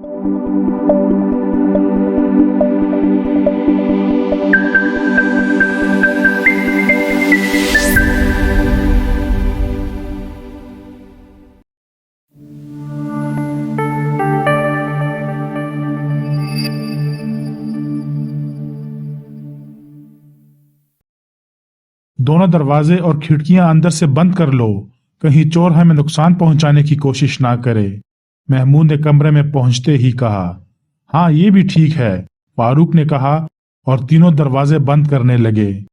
दोनों दरवाजे और खिड़कियां अंदर से बंद कर लो, कहीं चोर हमें नुकसान पहुंचाने की कोशिश ना करे। महमूद ने कमरे में पहुंचते ही कहा। हाँ, ये भी ठीक है, फारूक ने कहा और तीनों दरवाजे बंद करने लगे।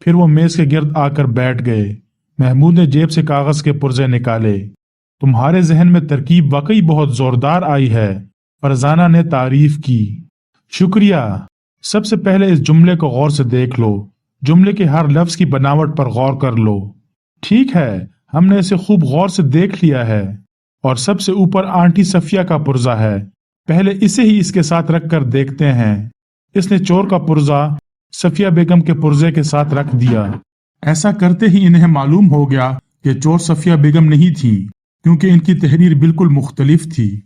फिर वो मेज के गिर्द आकर बैठ गए। महमूद ने जेब से कागज के पुर्जे निकाले। तुम्हारे जहन में तरकीब वाकई बहुत जोरदार आई है, फरजाना ने तारीफ की। शुक्रिया। सबसे पहले इस जुमले को गौर से देख लो, जुमले के हर लफ्ज की बनावट पर गौर कर लो। ठीक है, हमने इसे खूब गौर से देख लिया है। और सबसे ऊपर आंटी सफिया का पुर्जा है, पहले इसे ही इसके साथ रख कर देखते हैं। इसने चोर का पुर्जा सफिया बेगम के पुर्जे के साथ रख दिया। ऐसा करते ही इन्हें मालूम हो गया कि चोर सफिया बेगम नहीं थी, क्योंकि इनकी तहरीर बिल्कुल मुख्तलिफ थी।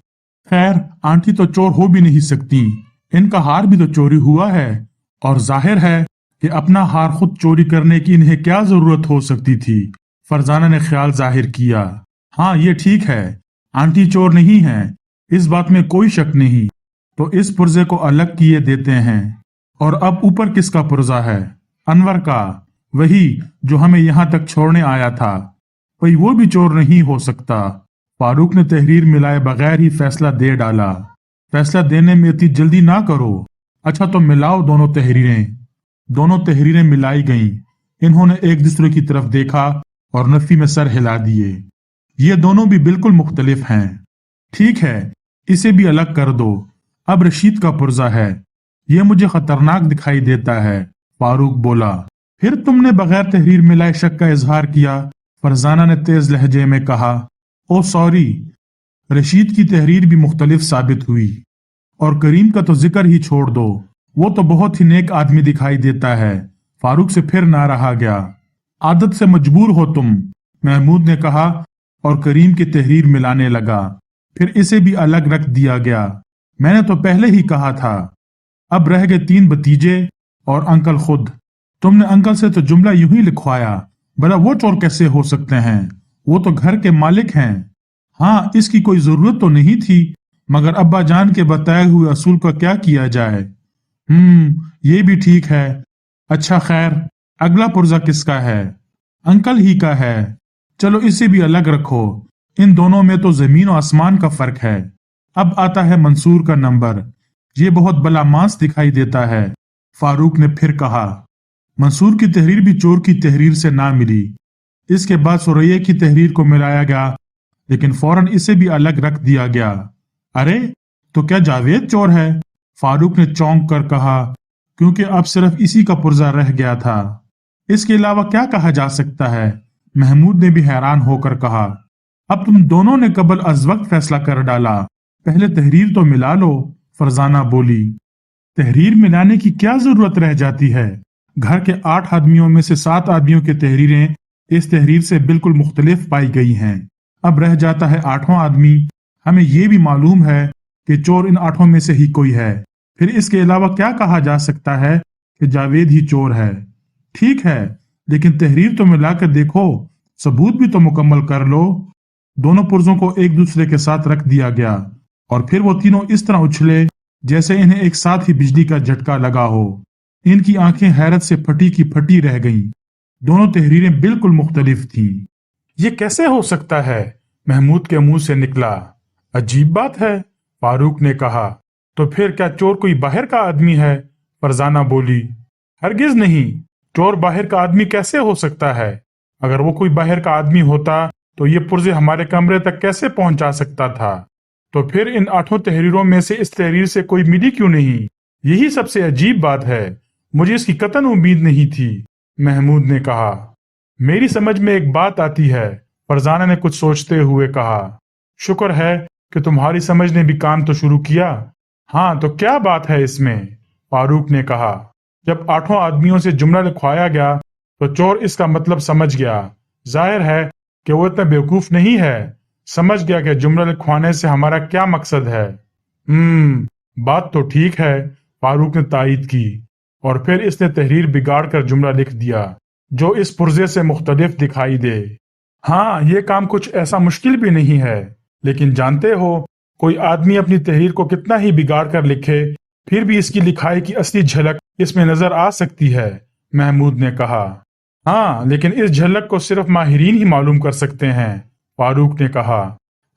खैर, आंटी तो चोर हो भी नहीं सकती, इनका हार भी तो चोरी हुआ है, और जाहिर है कि अपना हार खुद चोरी करने की इन्हें क्या जरूरत हो सकती थी। फरजाना ने ख्याल जाहिर किया। हाँ, ये ठीक है, आंटी चोर नहीं है, इस बात में कोई शक नहीं। तो इस पुर्जे को अलग किए देते हैं। और अब ऊपर किसका पुर्जा है? अनवर का, वही जो हमें यहाँ तक छोड़ने आया था। भाई वो भी चोर नहीं हो सकता। फारूक ने तहरीर मिलाए बगैर ही फैसला दे डाला। फैसला देने में इतनी जल्दी ना करो। अच्छा, तो मिलाओ दोनों तहरीरें। दोनों तहरीरें मिलाई गईं। इन्होंने एक दूसरे की तरफ देखा और नफी में सर हिला दिए। ये दोनों भी बिल्कुल मुख्तलिफ हैं। ठीक है, इसे भी अलग कर दो। अब रशीद का पुर्जा है, ये मुझे खतरनाक दिखाई देता है, फारूक बोला। फिर तुमने बगैर तहरीर मिलाए शक का इजहार किया, फरजाना ने तेज लहजे में कहा। ओ सॉरी, रशीद की तहरीर भी मुख्तलिफ साबित हुई। और करीम का तो जिक्र ही छोड़ दो, वो तो बहुत ही नेक आदमी दिखाई देता है। फारूक से फिर ना रहा गया। आदत से मजबूर हो तुम, महमूद ने कहा और करीम की तहरीर मिलाने लगा। फिर इसे भी अलग रख दिया गया। मैंने तो पहले ही कहा था। अब रह गए 3 भतीजे और अंकल खुद। तुमने अंकल से तो जुमला यूं ही लिखवाया, भला वो चोर कैसे हो सकते हैं? वो तो घर के मालिक हैं। हाँ, इसकी कोई जरूरत तो नहीं थी, मगर अब्बा जान के बताए हुए असूल का क्या किया जाए। ये भी ठीक है। अच्छा खैर, अगला पुर्जा किसका है? अंकल ही का है। चलो इसे भी अलग रखो, इन दोनों में तो जमीन और आसमान का फर्क है। अब आता है मंसूर का नंबर, ये बहुत बलामास दिखाई देता है, फारूक ने फिर कहा। मंसूर की तहरीर भी चोर की तहरीर से ना मिली। इसके बाद सुरैया की तहरीर को मिलाया गया, लेकिन फौरन इसे भी अलग रख दिया गया। अरे, तो क्या जावेद चोर है? फारूक ने चौंक कर कहा, क्योंकि अब सिर्फ इसी का पुर्जा रह गया था। इसके अलावा क्या कहा जा सकता है? महमूद ने भी हैरान होकर कहा। अब तुम दोनों ने कबल अज वक्त फैसला कर डाला, पहले तहरीर तो मिला लो, फरजाना बोली। तहरीर मिलाने की क्या जरूरत रह जाती है? घर के 8 आदमियों में से 7 आदमियों की तहरीरें इस तहरीर से बिल्कुल मुख्तलिफ पाई गई हैं। अब रह जाता है 8वां आदमी। हमें यह भी मालूम है कि चोर इन 8 में से ही कोई है। फिर इसके अलावा क्या कहा जा सकता है कि जावेद ही चोर है? ठीक है, लेकिन तहरीर तो मिलाकर देखो, सबूत भी तो मुकम्मल कर लो। दोनों पुर्जों को एक दूसरे के साथ रख दिया गया और फिर वो तीनों इस तरह उछले जैसे इन्हें एक साथ ही बिजली का झटका लगा हो। इनकी आंखें हैरत से फटी की फटी रह गईं। दोनों तहरीरें बिल्कुल मुख्तलिफ थीं। ये कैसे हो सकता है? महमूद के मुंह से निकला। अजीब बात है, फारूक ने कहा। तो फिर क्या चोर कोई बाहर का आदमी है? फरजाना बोली। हरगिज नहीं, चोर बाहर का आदमी कैसे हो सकता है? अगर वो कोई बाहर का आदमी होता तो ये पुर्जे हमारे कमरे तक कैसे पहुंचा सकता था? तो फिर इन 8 तहरीरों में से इस तहरीर से कोई मिली क्यों नहीं? यही सबसे अजीब बात है, मुझे इसकी कतई उम्मीद नहीं थी, महमूद ने कहा। मेरी समझ में एक बात आती है, फरजाना ने कुछ सोचते हुए कहा। शुक्र है कि तुम्हारी समझ ने भी काम तो शुरू किया। हाँ, तो क्या बात है इसमें? फारूक ने कहा। जब 8 आदमियों से जुमला लिखवाया गया तो चोर इसका मतलब समझ गया। जाहिर है कि वो इतना बेवकूफ नहीं है, समझ गया कि जुमला लिखवाने से हमारा क्या मकसद है। बात तो ठीक है, फारूक ने तायीद की, और फिर इसने तहरीर बिगाड़ कर जुमला लिख दिया जो इस पुर्जे से मुख्तलिफ दिखाई दे। हाँ, ये काम कुछ ऐसा मुश्किल भी नहीं है, लेकिन जानते हो, कोई आदमी अपनी तहरीर को कितना ही बिगाड़ कर लिखे, फिर भी इसकी लिखाई की असली झलक इसमें नजर आ सकती है, महमूद ने कहा। हाँ, लेकिन इस झलक को सिर्फ माहिरीन ही मालूम कर सकते हैं, फारूक ने कहा।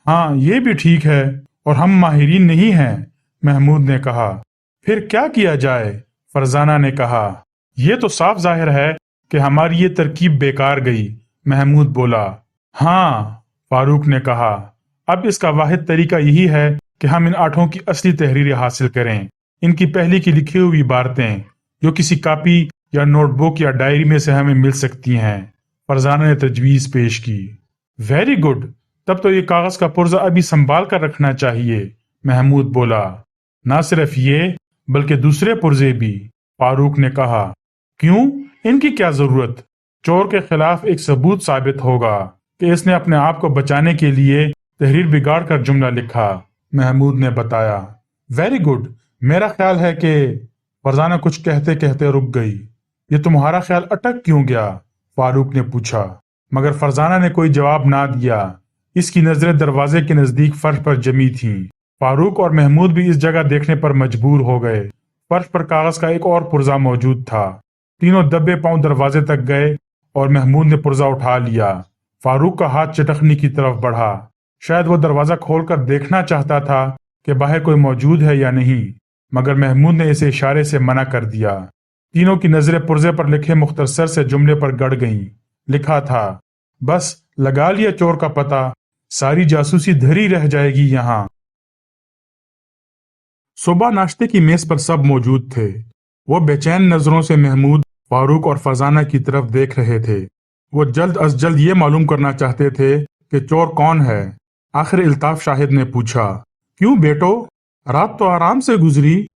हाँ, ये भी ठीक है, और हम माहिरीन नहीं हैं, महमूद ने कहा। फिर क्या किया जाए, फरजाना ने कहा। यह तो साफ जाहिर है कि हमारी ये तरकीब बेकार गई, महमूद बोला। हाँ, फारूक ने कहा, अब इसका वाहिद तरीका यही है कि हम इन आठों की असली तहरीरें हासिल करें, इनकी पहले की लिखी हुई इबारतें जो किसी कॉपी या नोटबुक या डायरी में से हमें मिल सकती हैं, फरजाना ने तजवीज पेश की। वेरी गुड, तब तो ये कागज का पुर्जा अभी संभाल कर रखना चाहिए, महमूद बोला। ना सिर्फ ये, बल्कि दूसरे पुर्जे भी, फारूक ने कहा। क्यों, इनकी क्या जरूरत? चोर के खिलाफ एक सबूत साबित होगा कि इसने अपने आप को बचाने के लिए तहरीर बिगाड़ कर जुमला लिखा, महमूद ने बताया। वेरी गुड, मेरा ख्याल है कि फरजाना कुछ कहते कहते रुक गई। ये तुम्हारा ख्याल अटक क्यों गया, फारूक ने पूछा, मगर फरजाना ने कोई जवाब ना दिया। इसकी नजरें दरवाजे के नजदीक फर्श पर जमी थीं। फारूक और महमूद भी इस जगह देखने पर मजबूर हो गए। फर्श पर कागज का एक और पुर्जा मौजूद था। तीनों दबे पांव दरवाजे तक गए और महमूद ने पुर्जा उठा लिया। फारूक का हाथ चटखनी की तरफ बढ़ा। शायद वो दरवाजा खोलकर देखना चाहता था कि बाहर कोई मौजूद है या नहीं, मगर महमूद ने इसे इशारे से मना कर दिया। तीनों की नजरें पुर्जे पर लिखे मुख्तसर से जुमले पर गड़ गईं। लिखा था, बस लगा लिया चोर का पता, सारी जासूसी धरी रह जाएगी यहाँ। सुबह नाश्ते की मेज पर सब मौजूद थे। वो बेचैन नजरों से महमूद, फारूक और फरजाना की तरफ देख रहे थे। वो जल्द अज जल्द ये मालूम करना चाहते थे कि चोर कौन है। आखिर इल्ताफ शाहिद ने पूछा, क्यों बेटो, रात तो आराम से गुजरी?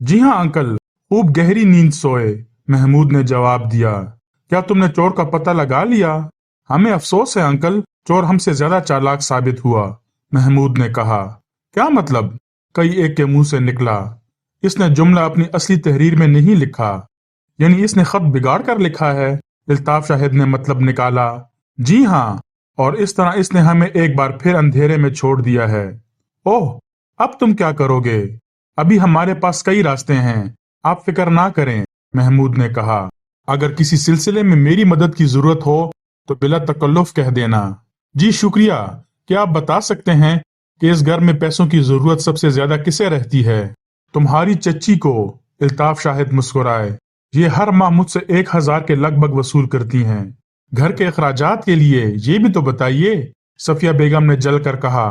जी हाँ अंकल, खूब गहरी नींद सोए, महमूद ने जवाब दिया। क्या तुमने चोर का पता लगा लिया? हमें अफसोस है अंकल, चोर हमसे ज्यादा चालाक साबित हुआ, महमूद ने कहा। क्या मतलब? कई एक के मुंह से निकला। इसने जुमला अपनी असली तहरीर में नहीं लिखा, यानी इसने खत बिगाड़ कर लिखा है, इल्ताफ शाहिद ने मतलब निकाला। जी हाँ, और इस तरह इसने हमें एक बार फिर अंधेरे में छोड़ दिया है। ओह, अब तुम क्या करोगे? अभी हमारे पास कई रास्ते हैं, आप फिक्र ना करें, महमूद ने कहा। अगर किसी सिलसिले में मेरी मदद की जरूरत हो तो बिला तकल्लुफ कह देना। जी शुक्रिया। क्या आप बता सकते हैं कि इस घर में पैसों की जरूरत सबसे ज्यादा किसे रहती है? तुम्हारी चच्ची को, इल्ताफ शाहिद मुस्कुराए। ये हर माह मुझसे 1000 के लगभग वसूल करती हैं। घर के अखराजात के लिए ये भी तो बताइए, सफिया बेगम ने जल कर कहा।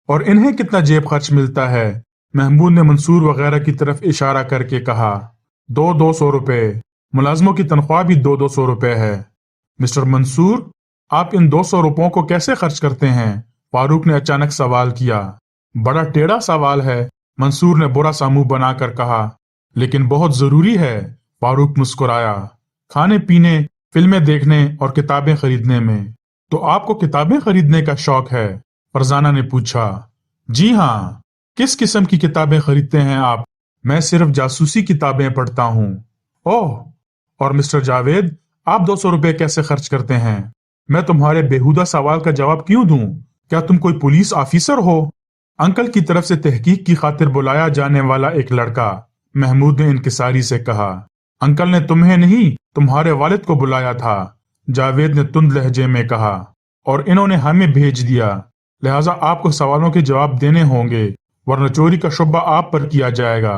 और इन्हें कितना जेब खर्च मिलता है? महमूद ने मंसूर वगैरह की तरफ इशारा करके कहा। 200 रुपए, मुलाजमों की तनख्वाह भी 200 रुपए है। मिस्टर मंसूर, आप इन 200 रुपयों को कैसे खर्च करते हैं? फारूक ने अचानक सवाल किया। बड़ा टेढ़ा सवाल है, मंसूर ने बुरा सा मुंह बनाकर कहा। लेकिन बहुत जरूरी है, फारूक मुस्कुराया। खाने पीने, फिल्में देखने और किताबें खरीदने में। तो आपको किताबें खरीदने का शौक है? फरजाना ने पूछा। जी हाँ। किस किस्म की किताबें खरीदते हैं आप? मैं सिर्फ जासूसी किताबें पढ़ता हूँ। ओह, और मिस्टर जावेद, आप 200 रुपए कैसे खर्च करते हैं? मैं तुम्हारे बेहुदा सवाल का जवाब क्यों दूं? क्या तुम कोई पुलिस ऑफिसर हो? अंकल की तरफ से तहकीक की खातिर बुलाया जाने वाला एक लड़का, महमूद ने इंकिसारी से कहा। अंकल ने तुम्हें नहीं, तुम्हारे वालिद को बुलाया था, जावेद ने तुंद लहजे में कहा। और इन्होंने हमें भेज दिया, लिहाजा आपको सवालों के जवाब देने होंगे, वरना चोरी का शुबा आप पर किया जाएगा।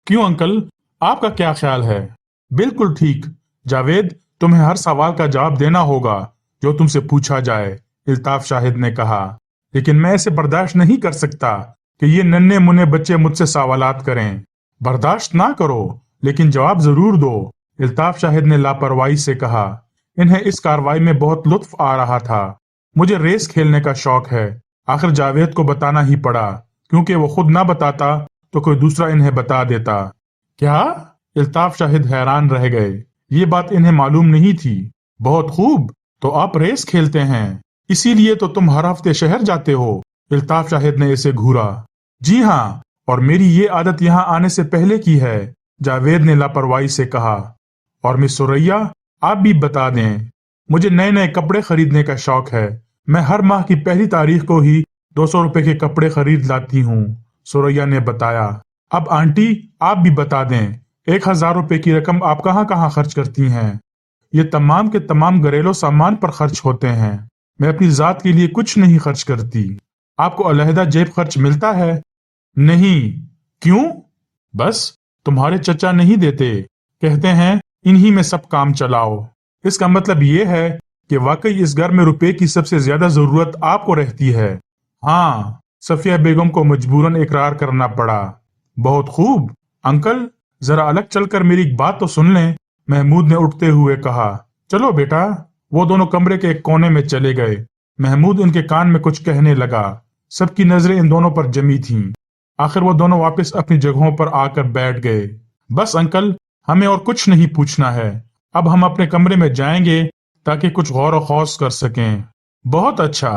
क्यों अंकल, आपका क्या ख्याल है? बिल्कुल ठीक, जावेद, तुम्हें हर सवाल का जवाब देना होगा जो तुमसे पूछा जाए, इल्ताफ शाहिद ने कहा। लेकिन मैं इसे बर्दाश्त नहीं कर सकता कि ये नन्हे मुन्ने बच्चे मुझसे सवालात करें। बर्दाश्त ना करो, लेकिन जवाब जरूर दो, इल्ताफ शाहिद ने लापरवाही से कहा। इन्हें इस कार्रवाई में बहुत लुत्फ आ रहा था। मुझे रेस खेलने का शौक है। आखिर जावेद को बताना ही पड़ा, क्योंकि वो खुद ना बताता तो कोई दूसरा इन्हें बता देता। क्या? इल्ताफ शाहिद हैरान रह गए। ये बात इन्हें मालूम नहीं थी। बहुत खूब, तो आप रेस खेलते हैं, इसीलिए तो तुम हर हफ्ते शहर जाते हो, इल्ताफ शाहिद ने इसे घूरा। जी हाँ, और मेरी ये आदत यहाँ आने से पहले की है, जावेद ने लापरवाही से कहा। और मिस सुरैया, आप भी बता दें, मुझे नए नए कपड़े खरीदने का शौक है। मैं हर माह की पहली तारीख को ही 200 रुपए के कपड़े खरीद लाती हूँ, सुरैया ने बताया। अब आंटी, आप भी बता दें, 1000 रुपए की रकम आप कहाँ कहाँ खर्च करती हैं? ये तमाम के तमाम घरेलू सामान पर खर्च होते हैं। मैं अपनी जात के लिए कुछ नहीं खर्च करती। आपको अलहदा जेब खर्च मिलता है? नहीं। क्यों? बस तुम्हारे चचा नहीं देते, कहते हैं इन्हीं में सब काम चलाओ। इसका मतलब ये है कि वाकई इस घर में रुपए की सबसे ज्यादा जरूरत आपको रहती है। हाँ, सफिया बेगम को मजबूरन इकरार करना पड़ा। बहुत खूब अंकल, जरा अलग चलकर मेरी एक बात तो सुन लें, महमूद ने उठते हुए कहा। चलो बेटा। वो दोनों कमरे के एक कोने में चले गए। महमूद इनके कान में कुछ कहने लगा। सबकी नजरें इन दोनों पर जमी थीं। आखिर वो दोनों वापस अपनी जगहों पर आकर बैठ गए। बस अंकल, हमें और कुछ नहीं पूछना है। अब हम अपने कमरे में जाएंगे ताकि कुछ गौर व खौस कर सकें। बहुत अच्छा।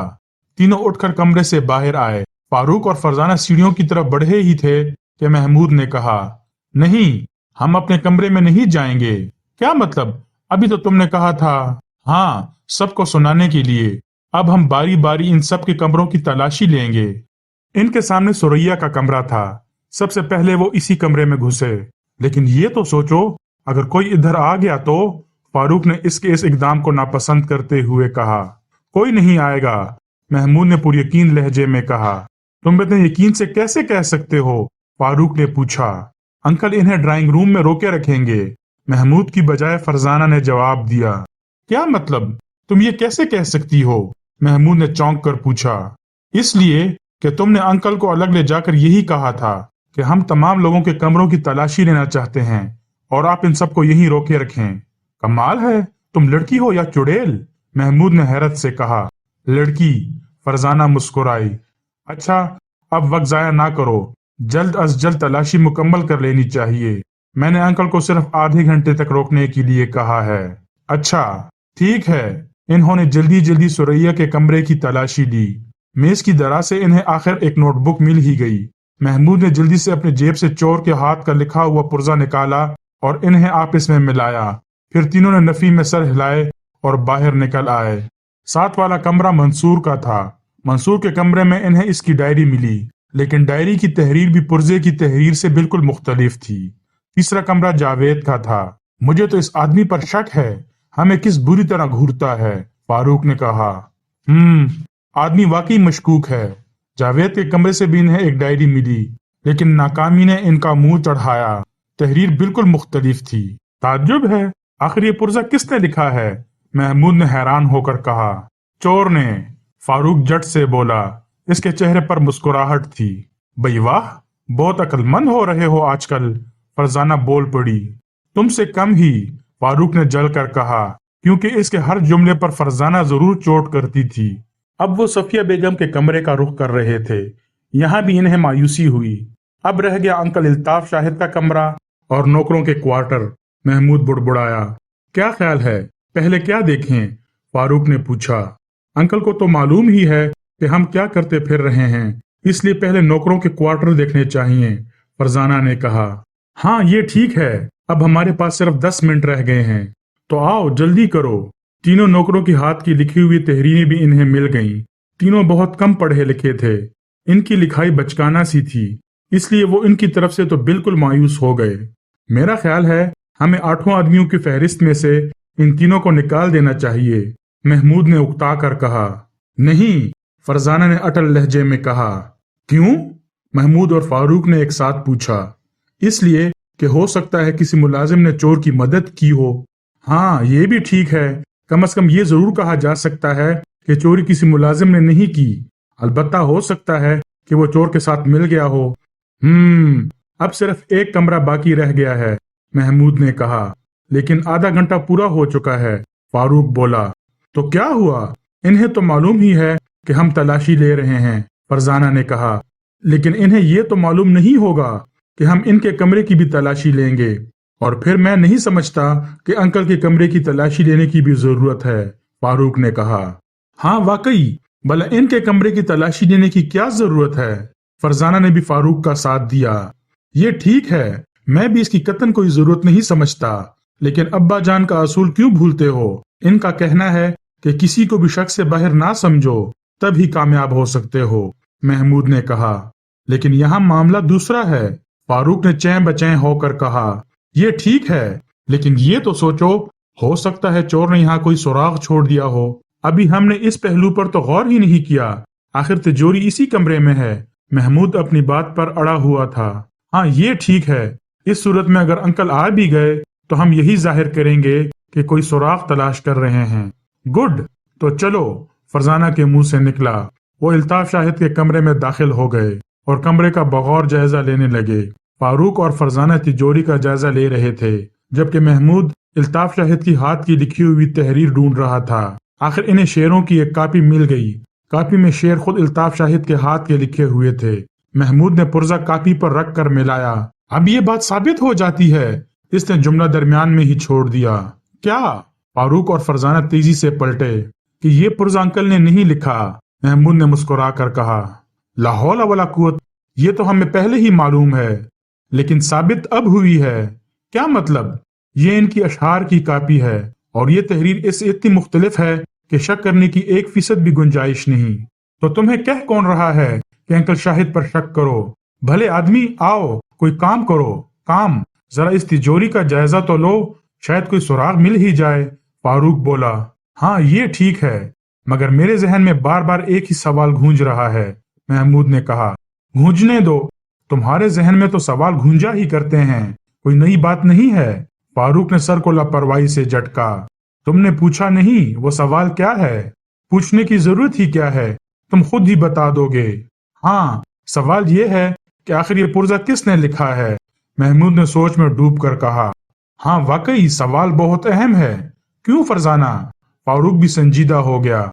तीनों उठकर कमरे से बाहर आए। फारूक और फरजाना सीढ़ियों की तरफ बढ़े ही थे कि महमूद ने कहा, नहीं, हम अपने कमरे में नहीं जाएंगे। क्या मतलब? अभी तो तुमने कहा था। हाँ, सबको सुनाने के लिए। अब हम बारी बारी इन सब के कमरों की तलाशी लेंगे। इनके सामने सुरैया का कमरा था। सबसे पहले वो इसी कमरे में घुसे। लेकिन ये तो सोचो, अगर कोई इधर आ गया तो? फारूक ने इसके इस इकदाम को नापसंद करते हुए कहा। कोई नहीं आएगा, महमूद ने पुरयकीन लहजे में कहा। तुम इतने यकीन से कैसे कह सकते हो? फारूक ने पूछा। अंकल इन्हें ड्राइंग रूम में रोके रखेंगे, महमूद की बजाय फरजाना ने जवाब दिया। क्या मतलब? तुम ये कैसे कह सकती हो? महमूद ने चौंक कर पूछा। इसलिए कि तुमने अंकल को अलग ले जाकर यही कहा था कि हम तमाम लोगों के कमरों की तलाशी लेना चाहते हैं और आप इन सबको यहीं रोके रखें। कमाल है, तुम लड़की हो या चुड़ैल? महमूद ने हैरत से कहा। लड़की, फरजाना मुस्कुराई। अच्छा, अब वक्त जाया ना करो, जल्द अज जल्द तलाशी मुकम्मल कर लेनी चाहिए। मैंने अंकल को सिर्फ आधे घंटे तक रोकने के लिए कहा है। अच्छा ठीक है। इन्होंने जल्दी जल्दी सुरैया के कमरे की तलाशी ली। मेज की दराज से इन्हें आखिर एक नोटबुक मिल ही गई। महमूद ने जल्दी से अपनी जेब से चोर के हाथ का लिखा हुआ पुर्जा निकाला और इन्हें आपस में मिलाया। फिर तीनों ने नफी में सर हिलाए और बाहर निकल आए। साथ वाला कमरा मंसूर का था। मंसूर के कमरे में इन्हें इसकी डायरी मिली, लेकिन डायरी की तहरीर भी पुर्जे की तहरीर से बिल्कुल मुख्तलिफ थी। तीसरा कमरा जावेद का था। मुझे तो इस आदमी पर शक है, हमें किस बुरी तरह घूरता है, फारूक ने कहा। आदमी वाकई मशकूक है। जावेद के कमरे से भी इन्हें एक डायरी मिली, लेकिन नाकामी ने इनका मुंह चढ़ाया। तहरीर बिल्कुल मुख्तलिफ थी। ताज्जुब है, आखिर ये पुर्जा किसने लिखा है? महमूद ने हैरान होकर कहा। चोर ने, फारूक जट से बोला। इसके चेहरे पर मुस्कुराहट थी। बई वाह, बहुत अक्लमंद हो रहे हो आजकल, फरजाना बोल पड़ी। तुमसे कम ही, फारूक ने जलकर कहा, क्योंकि इसके हर जुमले पर फरजाना जरूर चोट करती थी। अब वो सफिया बेगम के कमरे का रुख कर रहे थे। यहाँ भी इन्हें मायूसी हुई। अब रह गया अंकल इल्ताफ शाहिद का कमरा और नौकरों के क्वार्टर। महमूद बुड़बुड़ाया। क्या ख्याल है, पहले क्या देखें? फारूक ने पूछा। अंकल को तो मालूम ही है कि हम क्या करते फिर रहे हैं, इसलिए पहले नौकरों के क्वार्टर देखने चाहिए, फरजाना ने कहा। हाँ ये ठीक है, अब हमारे पास सिर्फ 10 मिनट रह गए हैं, तो आओ जल्दी करो। तीनों नौकरों की हाथ की लिखी हुई तहरीरें भी इन्हें मिल गईं। तीनों बहुत कम पढ़े लिखे थे। इनकी लिखाई बचकाना सी थी, इसलिए वो इनकी तरफ से तो बिल्कुल मायूस हो गए। मेरा ख्याल है हमें 8 आदमियों की फहरिस्त में से इन तीनों को निकाल देना चाहिए, महमूद ने उकता कर कहा। नहीं, फरजाना ने अटल लहजे में कहा। क्यों? महमूद और फारूक ने एक साथ पूछा। इसलिए कि हो सकता है किसी मुलाजिम ने चोर की मदद की हो। हाँ ये भी ठीक है, कम से कम ये जरूर कहा जा सकता है कि चोरी किसी मुलाजिम ने नहीं की। अलबत्ता हो सकता है कि वो चोर के साथ मिल गया हो। अब सिर्फ एक कमरा बाकी रह गया है, महमूद ने कहा। लेकिन आधा घंटा पूरा हो चुका है, फारूक बोला। तो क्या हुआ? इन्हें तो मालूम ही है कि हम तलाशी ले रहे हैं, फरजाना ने कहा। लेकिन इन्हें ये तो मालूम नहीं होगा कि हम इनके कमरे की भी तलाशी लेंगे, और फिर मैं नहीं समझता कि अंकल के कमरे की तलाशी लेने की भी जरूरत है, फारूक ने कहा। हाँ वाकई, भला इनके कमरे की तलाशी लेने की क्या जरूरत है? فرزانہ نے بھی فاروق کا ساتھ دیا۔ یہ ٹھیک ہے، میں بھی اس کی قطعاً کوئی ضرورت نہیں سمجھتا، لیکن ابا جان کا اصول کیوں بھولتے ہو؟ ان کا کہنا ہے کہ کسی کو بھی شک سے باہر نہ سمجھو، تب ہی کامیاب ہو سکتے ہو۔ محمود نے کہا، لیکن یہاں معاملہ دوسرا ہے۔ فاروق نے چین بچین ہو کر کہا، یہ ٹھیک ہے، لیکن یہ تو سوچو، ہو سکتا ہے چور نے یہاں کوئی سراغ چھوڑ دیا ہو۔ ابھی ہم نے اس پہلو پر تو غور ہی نہیں کیا، آخر تجوری اسی کمرے میں ہے۔ محمود اپنی بات پر اڑا ہوا تھا۔ ہاں یہ ٹھیک ہے، اس صورت میں اگر انکل آ بھی گئے تو ہم یہی ظاہر کریں گے کہ کوئی سراغ تلاش کر رہے ہیں۔ گڈ، تو چلو، فرزانہ کے منہ سے نکلا۔ وہ الطاف شاہد کے کمرے میں داخل ہو گئے اور کمرے کا بغور جائزہ لینے لگے۔ فاروق اور فرزانہ تجوری کا جائزہ لے رہے تھے، جبکہ محمود الطاف شاہد کی ہاتھ کی لکھی ہوئی تحریر ڈھونڈ رہا تھا۔ آخر انہیں شعروں کی ایک کاپی مل گئی۔ کاپی میں شعر خود الطاف شاہد کے ہاتھ کے لکھے ہوئے تھے۔ محمود نے پرزہ کاپی پر رکھ کر ملایا۔ اب یہ بات ثابت ہو جاتی ہے، اس نے جملہ درمیان میں ہی چھوڑ دیا۔ کیا؟ فاروق اور فرزانہ تیزی سے پلٹے۔ کہ یہ پرزہ انکل نے نہیں لکھا، محمود نے مسکرا کر کہا۔ لا حول ولا قوت، یہ تو ہمیں پہلے ہی معلوم ہے، لیکن ثابت اب ہوئی ہے۔ کیا مطلب؟ یہ ان کی اشعار کی کاپی ہے اور یہ تحریر اس سے اتنی مختلف ہے کہ شک کرنے کی 1% بھی گنجائش نہیں۔ تو تمہیں کہہ کون رہا ہے کہ انکل شاہد پر شک کرو؟ بھلے آدمی، آؤ کوئی کام کرو، کام، ذرا اس تجوری کا جائزہ تو لو، شاید کوئی سراغ مل ہی جائے۔ فاروق بولا، ہاں یہ ٹھیک ہے، مگر میرے ذہن میں بار بار ایک ہی سوال گونج رہا ہے۔ محمود نے کہا، گونجنے دو، تمہارے ذہن میں تو سوال گونجا ہی کرتے ہیں، کوئی نئی بات نہیں ہے۔ فاروق نے سر کو لاپرواہی سے جھٹکا۔ تم نے پوچھا نہیں، وہ سوال کیا ہے؟ پوچھنے کی ضرورت ہی کیا ہے، تم خود ہی بتا دو گے۔ ہاں، سوال یہ ہے کہ آخر یہ پرزہ کس نے لکھا ہے؟ محمود نے سوچ میں ڈوب کر کہا، ہاں واقعی سوال بہت اہم ہے۔ کیوں فرزانہ؟ فاروق بھی سنجیدہ ہو گیا۔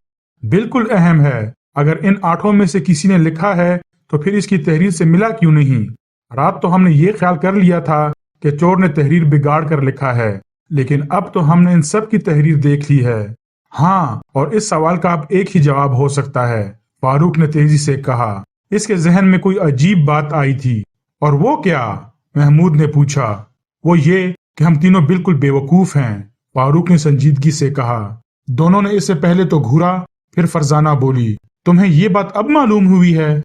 بالکل اہم ہے، اگر ان 8 میں سے کسی نے لکھا ہے تو پھر اس کی تحریر سے ملا کیوں نہیں؟ رات تو ہم نے یہ خیال کر لیا تھا کہ چور نے تحریر بگاڑ کر لکھا ہے، لیکن اب تو ہم نے ان سب کی تحریر دیکھ لی ہے۔ ہاں، اور اس سوال کا اب ایک ہی جواب ہو سکتا ہے، فاروق نے تیزی سے کہا۔ اس کے ذہن میں کوئی عجیب بات آئی تھی۔ اور وہ کیا؟ محمود نے پوچھا۔ وہ یہ کہ ہم تینوں بالکل بے وقوف ہیں، فاروق نے سنجیدگی سے کہا۔ دونوں نے اس سے پہلے تو گھورا، پھر فرزانہ بولی، تمہیں یہ بات اب معلوم ہوئی ہے؟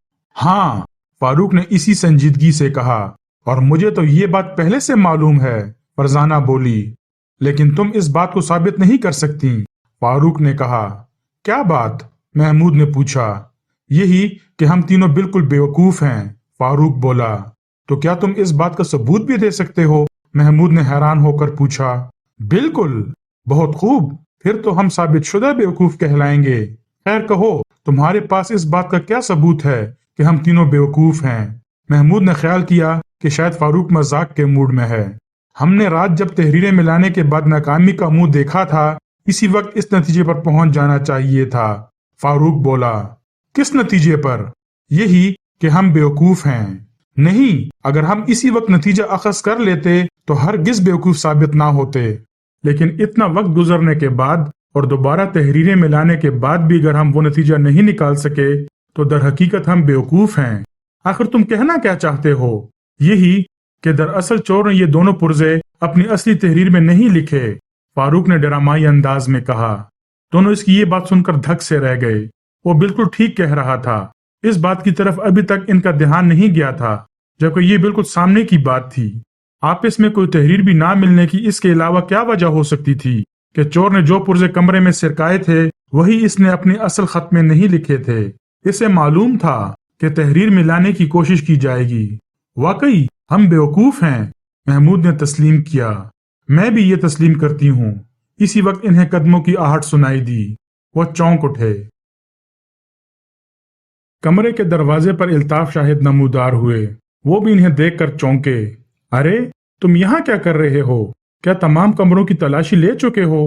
ہاں، فاروق نے اسی سنجیدگی سے کہا، اور مجھے تو یہ بات پہلے سے معلوم ہے، فرزانہ بولی۔ لیکن تم اس بات کو ثابت نہیں کر سکتی، فاروق نے کہا۔ کیا بات؟ محمود نے پوچھا۔ یہی کہ ہم تینوں بالکل بے وقوف ہیں، فاروق بولا۔ تو کیا تم اس بات کا ثبوت بھی دے سکتے ہو؟ محمود نے حیران ہو کر پوچھا۔ بالکل، بہت خوب، پھر تو ہم ثابت شدہ بے وقوف کہلائیں گے۔ خیر کہو، تمہارے پاس اس بات کا کیا ثبوت ہے کہ ہم تینوں بے وقوف ہیں؟ محمود نے خیال کیا کہ شاید فاروق مذاق کے موڈ میں ہے۔ ہم نے رات جب تحریریں ملانے کے بعد ناکامی کا منہ دیکھا تھا، اسی وقت اس نتیجے پر پہنچ جانا چاہیے تھا، فاروق بولا۔ کس نتیجے پر؟ یہی کہ ہم بیوقوف ہیں۔ نہیں، اگر ہم اسی وقت نتیجہ اخذ کر لیتے تو ہرگز بیوقوف ثابت نہ ہوتے، لیکن اتنا وقت گزرنے کے بعد اور دوبارہ تحریریں ملانے کے بعد بھی اگر ہم وہ نتیجہ نہیں نکال سکے تو در حقیقت ہم بیوقوف ہیں۔ آخر تم کہنا کیا چاہتے ہو؟ یہی کہ دراصل چور نے یہ دونوں پرزے اپنی اصلی تحریر میں نہیں لکھے، فاروق نے ڈرامائی انداز میں کہا۔ دونوں اس کی یہ بات سن کر دھک سے رہ گئے۔ وہ بالکل ٹھیک کہہ رہا تھا، اس بات کی طرف ابھی تک ان کا دھیان نہیں گیا تھا، جبکہ یہ بالکل سامنے کی بات تھی۔ آپس میں کوئی تحریر بھی نہ ملنے کی اس کے علاوہ کیا وجہ ہو سکتی تھی کہ چور نے جو پرزے کمرے میں سرکائے تھے وہی اس نے اپنے اصل خط میں نہیں لکھے تھے۔ اسے معلوم تھا کہ تحریر ملانے کی کوشش کی جائے گی۔ واقعی ہم بیوقوف ہیں، محمود نے تسلیم کیا۔ میں بھی یہ تسلیم کرتی ہوں۔ اسی وقت انہیں قدموں کی آہٹ سنائی دی۔ وہ چونک اٹھے۔ کمرے کے دروازے پر الطاف شاہد نمودار ہوئے۔ وہ بھی انہیں دیکھ کر چونکے۔ ارے تم یہاں کیا کر رہے ہو؟ کیا تمام کمروں کی تلاشی لے چکے ہو؟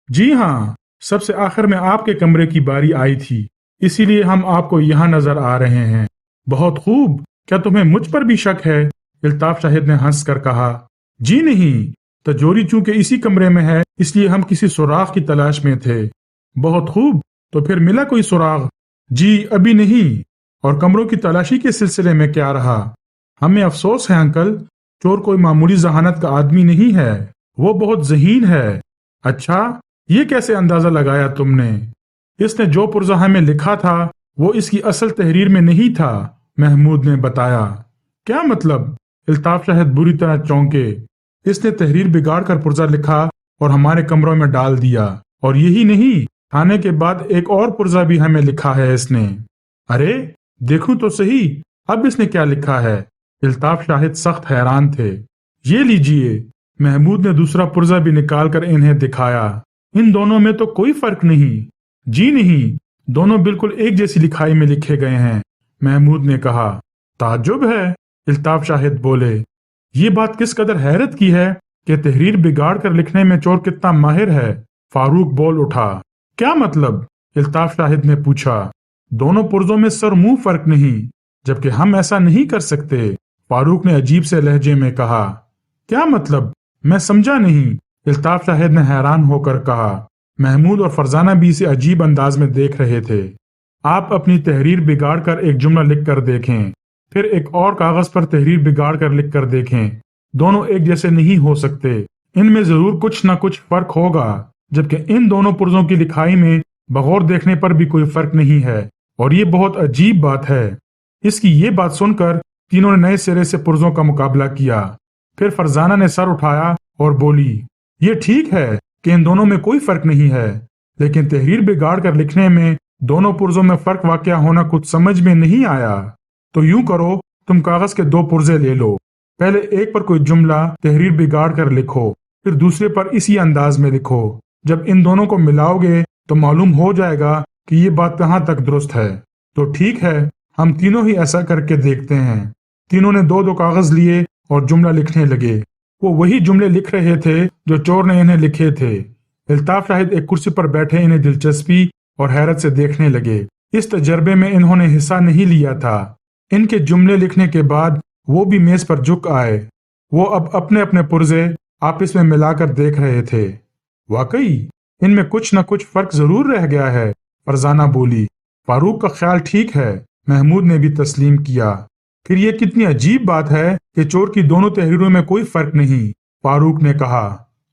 جی ہاں، سب سے آخر میں آپ کے کمرے کی باری آئی تھی، اسی لیے ہم آپ کو یہاں نظر آ رہے ہیں۔ بہت خوب، کیا تمہیں مجھ پر بھی شک ہے؟ الطاف شاہد نے ہنس کر کہا۔ جی نہیں، تجوری چونکہ اسی کمرے میں ہے اس لیے ہم کسی سراغ کی تلاش میں تھے۔ بہت خوب، تو پھر ملا کوئی سراغ؟ جی ابھی نہیں، और कमरों की तलाशी के सिलसिले में क्या रहा? हमें अफसोस है अंकल, चोर कोई मामूली जहानत का आदमी नहीं है, वो बहुत ज़हीन है। अच्छा, ये कैसे अंदाजा लगाया तुमने? इसने जो पुर्जा हमें लिखा था वो इसकी असल तहरीर में नहीं था, महमूद ने बताया। क्या मतलब? इल्ताफ शाहिद बुरी तरह चौंके। इसने तहरीर बिगाड़ कर पुर्जा लिखा और हमारे कमरों में डाल दिया, और यही नहीं, खाने के बाद एक और पुर्जा भी हमें लिखा है इसने। अरे देखूं तो सही, अब इसने क्या लिखा है? इल्ताफ शाहिद सख्त हैरान थे। ये लीजिए। महमूद ने दूसरा पुर्जा भी निकालकर इन्हें दिखाया। इन दोनों में तो कोई फर्क नहीं। जी नहीं, दोनों बिल्कुल एक जैसी लिखाई में लिखे गए हैं, महमूद ने कहा। ताज्जुब है, इल्ताफ शाहिद बोले। ये बात किस कदर हैरत की है कि तहरीर बिगाड़ कर लिखने में चोर कितना माहिर है। फारूक बोल उठा। क्या मतलब? इल्ताफ शाहिद ने पूछा। दोनों पुर्जों में सर मुंह फर्क नहीं, जबकि हम ऐसा नहीं कर सकते, फारूक ने अजीब से लहजे में कहा। क्या मतलब? मैं समझा नहीं, इल्ताफ शाहिद ने हैरान होकर कहा। महमूद और फरजाना भी इसे अजीब अंदाज में देख रहे थे। आप अपनी तहरीर बिगाड़ कर एक जुमला लिख कर देखें, फिर एक और कागज पर तहरीर बिगाड़ कर लिख कर देखें। दोनों एक जैसे नहीं हो सकते, इनमें जरूर कुछ ना कुछ फर्क होगा, जबकि इन दोनों पुर्जों की लिखाई में बगौर देखने पर भी कोई फर्क नहीं है, और ये बहुत अजीब बात है। इसकी ये बात सुनकर तीनों ने नए सिरे से पुर्जों का मुकाबला किया। फिर फरजाना ने सर उठाया और बोली, ये ठीक है कि इन दोनों में कोई फर्क नहीं है, लेकिन तहरीर बिगाड़ कर लिखने में दोनों पुर्जों में फर्क वाकया होना कुछ समझ में नहीं आया। तो यूं करो, तुम कागज के दो पुर्जे ले लो, पहले एक पर कोई जुमला तहरीर बिगाड़ कर लिखो, फिर दूसरे पर इसी अंदाज में लिखो। जब इन दोनों को मिलाओगे तो मालूम हो जाएगा कि ये बात कहाँ तक दुरुस्त है। तो ठीक है, हम तीनों ही ऐसा करके देखते हैं। तीनों ने दो दो कागज लिए और जुमला लिखने लगे। वो वही जुमले लिख रहे थे जो चोर ने इन्हें लिखे थे। इल्ताफ शाहिद एक कुर्सी पर बैठे इन्हें दिलचस्पी और हैरत से देखने लगे। इस तजर्बे में इन्होंने हिस्सा नहीं लिया था। इनके जुमले लिखने के बाद वो भी मेज पर झुक आए। वो अब अपने अपने पुर्जे आपस में मिलाकर देख रहे थे। वाकई इनमें कुछ न कुछ फर्क जरूर रह गया है, फरजाना बोली। फारूक का ख्याल ठीक है, महमूद ने भी तस्लीम किया। फिर ये कितनी अजीब बात है कि चोर की दोनों तहरीरों में कोई फर्क नहीं, फारूक ने कहा।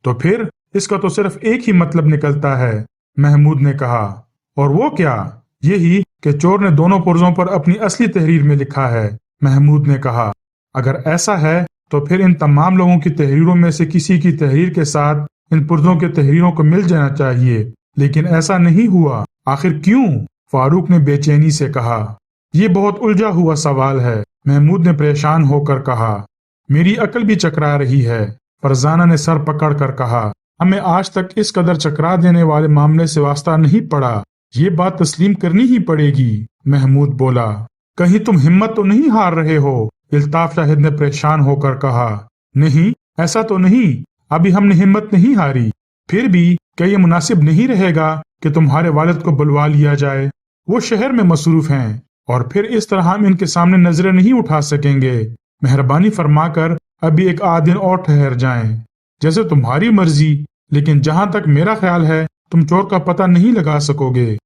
तो फिर इसका तो सिर्फ एक ही मतलब निकलता है, महमूद ने कहा। और वो क्या? यही कि चोर ने दोनों पुर्जों पर अपनी असली तहरीर में लिखा है, महमूद ने कहा। अगर ऐसा है तो फिर इन तमाम लोगों की तहरीरों में से किसी की तहरीर के साथ इन पुर्जों के तहरीरों को मिल जाना चाहिए, लेकिन ऐसा नहीं हुआ। आखिर क्यों? फारूक ने बेचैनी से कहा। यह बहुत उलझा हुआ सवाल है, महमूद ने परेशान होकर कहा। मेरी अकल भी चकरा रही है, फरजाना ने सर पकड़ कर कहा। हमें आज तक इस कदर चकरा देने वाले मामले से वास्ता नहीं पड़ा, ये बात तस्लीम करनी ही पड़ेगी, महमूद बोला। कहीं तुम हिम्मत तो नहीं हार रहे हो? इल्ताफ शाहिद ने परेशान होकर कहा। नहीं, ऐसा तो नहीं, अभी हमने हिम्मत नहीं हारी। फिर भी क्या ये मुनासिब नहीं रहेगा कि तुम्हारे वालिद को बुलवा लिया जाए? वो शहर में मसरूफ हैं, और फिर इस तरह हम इनके सामने नजरें नहीं उठा सकेंगे। मेहरबानी फरमाकर अभी एक आध दिन और ठहर जाएं। जैसे तुम्हारी मर्जी, लेकिन जहां तक मेरा ख्याल है तुम चोर का पता नहीं लगा सकोगे।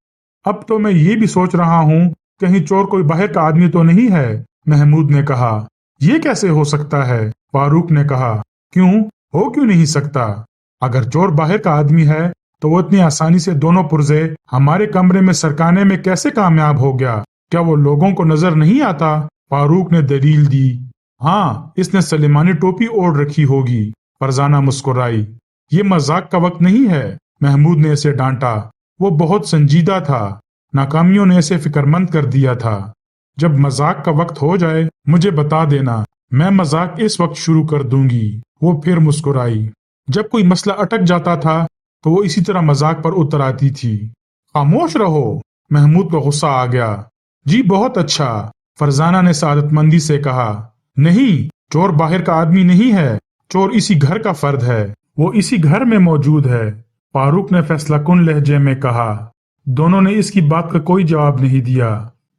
अब तो मैं ये भी सोच रहा हूँ कहीं चोर कोई बाहर का आदमी तो नहीं है, महमूद ने कहा। ये कैसे हो सकता है? फारूक ने कहा। क्यों नहीं सकता? अगर चोर बाहर का आदमी है तो वो इतनी आसानी से दोनों पुर्जे हमारे कमरे में सरकाने में कैसे कामयाब हो गया? क्या वो लोगों को नजर नहीं आता? फारूक ने दलील दी। हाँ, इसने सलेमानी टोपी ओढ़ रखी होगी, फरजाना मुस्कुराई। ये मजाक का वक्त नहीं है, महमूद ने इसे डांटा। वो बहुत संजीदा था, नाकामियों ने इसे फिक्रमंद कर दिया था। जब मजाक का वक्त हो जाए मुझे बता देना, मैं मजाक इस वक्त शुरू कर दूंगी। वो फिर मुस्कुराई। जब कोई मसला अटक जाता था तो वो इसी तरह मजाक पर उतर आती थी। खामोश रहो, महमूद को गुस्सा आ गया। जी बहुत अच्छा, फरजाना ने सादतमंदी से कहा। नहीं, चोर बाहर का आदमी नहीं है, चोर इसी घर का फर्द है, वो इसी घर में मौजूद है, फारूक ने फैसलाकुन लहजे में कहा। दोनों ने इसकी बात का कोई जवाब नहीं दिया।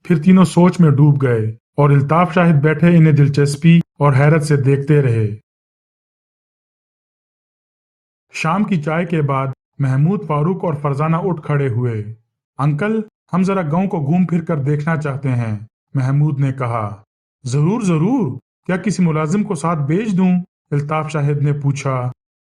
फिर तीनों सोच में डूब गए और इल्ताफ शाहिद बैठे इन्हें दिलचस्पी और हैरत से देखते रहे। शाम की चाय के बाद महमूद, फारूक और फरजाना उठ खड़े हुए। अंकल, हम जरा गांव को घूम फिर कर देखना चाहते हैं, محمود نے کہا۔ ضرور ضرور، کیا کسی ملازم کو ساتھ بھیج دوں؟ الطاف شاہد نے پوچھا۔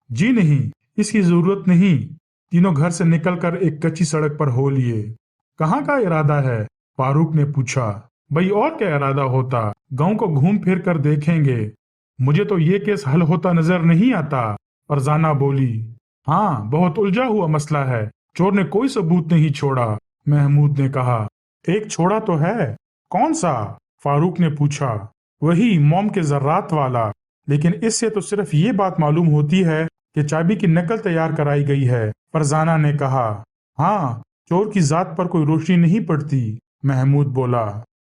جی نہیں، اس کی ضرورت نہیں۔ تینوں گھر سے نکل کر ایک کچی سڑک پر ہو لیے۔ کہاں کا ارادہ ہے؟ فاروق نے پوچھا۔ بھئی اور کیا ارادہ ہوتا، گاؤں کو گھوم پھر کر دیکھیں گے۔ مجھے تو یہ کیس حل ہوتا نظر نہیں آتا، فرزانہ بولی۔ ہاں، بہت الجھا ہوا مسئلہ ہے، چور نے کوئی ثبوت نہیں چھوڑا، محمود نے کہا۔ ایک چھوڑا تو ہے۔ کون سا؟ فاروق نے پوچھا۔ وہی موم کے ذرات والا، لیکن اس سے تو صرف یہ بات معلوم ہوتی ہے کہ چابی کی نقل تیار کرائی گئی ہے، فرزانہ نے کہا۔ ہاں، چور کی ذات پر کوئی روشنی نہیں پڑتی، محمود بولا۔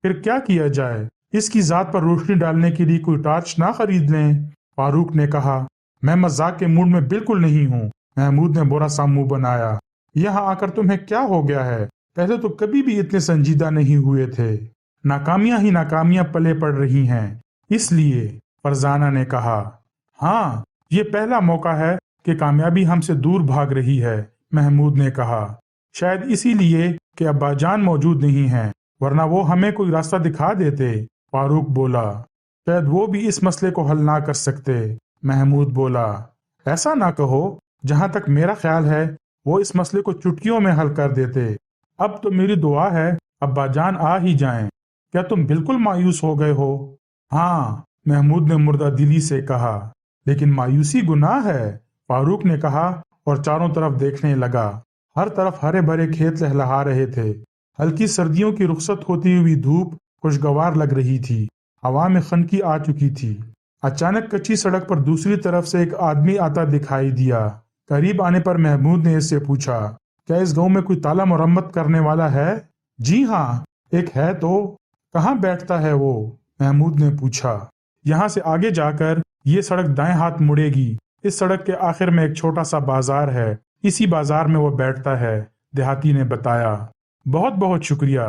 پھر کیا کیا جائے؟ اس کی ذات پر روشنی ڈالنے کے لیے کوئی ٹارچ نہ خرید لیں، فاروق نے کہا۔ میں مذاق کے موڈ میں بالکل نہیں ہوں، محمود نے برا سا منہ بنایا۔ یہاں آ کر تمہیں کیا ہو گیا ہے؟ پہلے تو کبھی بھی اتنے سنجیدہ نہیں ہوئے تھے۔ ناکامیاں ہی ناکامیاں پلے پڑ رہی ہیں، اس لیے، فرزانہ نے کہا۔ ہاں، یہ پہلا موقع ہے کہ کامیابی ہم سے دور بھاگ رہی ہے، محمود نے کہا۔ شاید اسی لیے کہ ابا جان موجود نہیں ہیں، ورنہ وہ ہمیں کوئی راستہ دکھا دیتے، فاروق بولا۔ شاید وہ بھی اس مسئلے کو حل نہ کر سکتے، محمود بولا۔ ایسا نہ کہو، جہاں تک میرا خیال ہے وہ اس مسئلے کو چٹکیوں میں حل کر دیتے۔ اب تو میری دعا ہے ابا جان آ ہی جائیں۔ کیا تم بالکل مایوس ہو گئے ہو؟ ہاں، محمود نے مردہ دلی سے کہا۔ لیکن مایوسی گناہ ہے، فاروق نے کہا اور چاروں طرف دیکھنے لگا۔ ہر طرف ہرے بھرے کھیت لہلہا رہے تھے۔ ہلکی سردیوں کی رخصت ہوتی ہوئی دھوپ خوشگوار لگ رہی تھی، ہوا میں خنکی آ چکی تھی۔ اچانک کچی سڑک پر دوسری طرف سے ایک آدمی آتا دکھائی دیا۔ قریب آنے پر محمود نے اس سے پوچھا، کیا اس گاؤں میں کوئی تالا مرمت کرنے والا ہے؟ جی ہاں، ایک ہے تو۔ کہاں بیٹھتا ہے وہ؟ محمود نے پوچھا۔ یہاں سے آگے جا کر یہ سڑک دائیں ہاتھ مڑے گی، اس سڑک کے آخر میں ایک چھوٹا سا بازار ہے، اسی بازار میں وہ بیٹھتا ہے، دیہاتی نے بتایا۔ بہت بہت شکریہ۔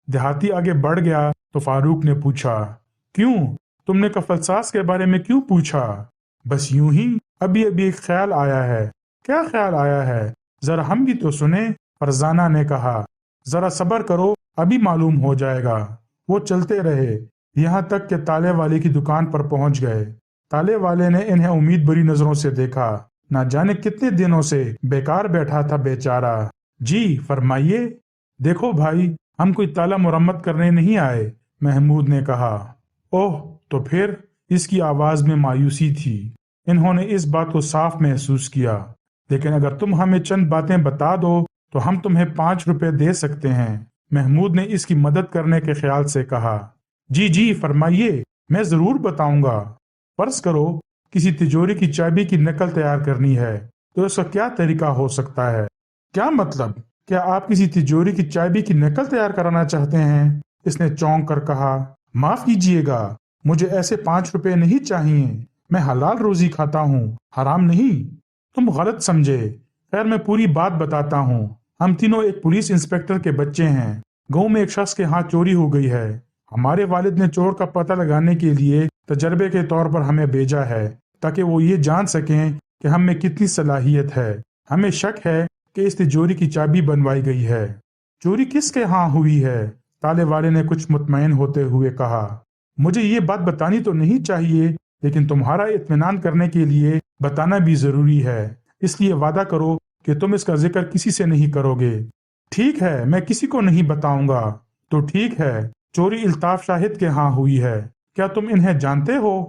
دیہاتی آگے بڑھ گیا تو فاروق نے پوچھا، کیوں؟ تم نے کفل ساز کے بارے میں کیوں پوچھا؟ بس یوں ہی، ابھی ایک خیال آیا ہے۔ کیا خیال آیا ہے؟ ذرا ہم بھی تو سنیں، فرزانہ نے کہا۔ ذرا صبر کرو، ابھی معلوم ہو جائے گا۔ وہ چلتے رہے، یہاں تک کہ تالے والے کی دکان پر پہنچ گئے۔ تالے والے نے انہیں امید بری نظروں سے دیکھا، نہ جانے کتنے دنوں سے بیکار بیٹھا تھا بیچارہ۔ جی فرمائیے۔ دیکھو بھائی، ہم کوئی تالا مرمت کرنے نہیں آئے، محمود نے کہا۔ اوہ، تو پھر؟ اس کی آواز میں مایوسی تھی۔ انہوں نے اس بات کو صاف محسوس کیا۔ لیکن اگر تم ہمیں چند باتیں بتا دو تو ہم تمہیں 5 روپے دے سکتے ہیں، محمود نے اس کی مدد کرنے کے خیال سے کہا۔ جی جی فرمائیے، میں ضرور بتاؤں گا۔ فرض کرو کسی تجوری کی چابی کی نقل تیار کرنی ہے، تو اس کا کیا طریقہ ہو سکتا ہے؟ کیا مطلب؟ کیا آپ کسی تجوری کی چابی کی نقل تیار کرانا چاہتے ہیں؟ اس نے چونک کر کہا۔ معاف کیجیے گا، مجھے ایسے 5 روپے نہیں چاہیے، میں حلال روزی کھاتا ہوں، حرام نہیں۔ تم غلط سمجھے۔ خیر میں پوری بات بتاتا ہوں۔ ہم تینوں ایک پولیس انسپکٹر کے بچے ہیں۔ گاؤں میں ایک شخص کے ہاں چوری ہو گئی ہے۔ ہمارے والد نے چور کا پتہ لگانے کے لیے تجربے کے طور پر ہمیں بھیجا ہے، تاکہ وہ یہ جان سکیں کہ ہم میں کتنی صلاحیت ہے۔ ہمیں شک ہے کہ اس تجوری کی چابی بنوائی گئی ہے۔ چوری کس کے ہاں ہوئی ہے؟ تالے والے نے کچھ مطمئن ہوتے ہوئے کہا۔ مجھے یہ بات بتانی تو نہیں چاہیے، لیکن تمہارا اطمینان کرنے کے لیے بتانا بھی ضروری ہے، اس لیے وعدہ کرو کہ تم اس کا ذکر کسی سے نہیں کرو گے۔ ٹھیک ہے، میں کسی کو نہیں بتاؤں گا۔ تو ٹھیک ہے، چوری الطاف شاہد کے ہاں ہوئی ہے۔ کیا تم انہیں جانتے ہو؟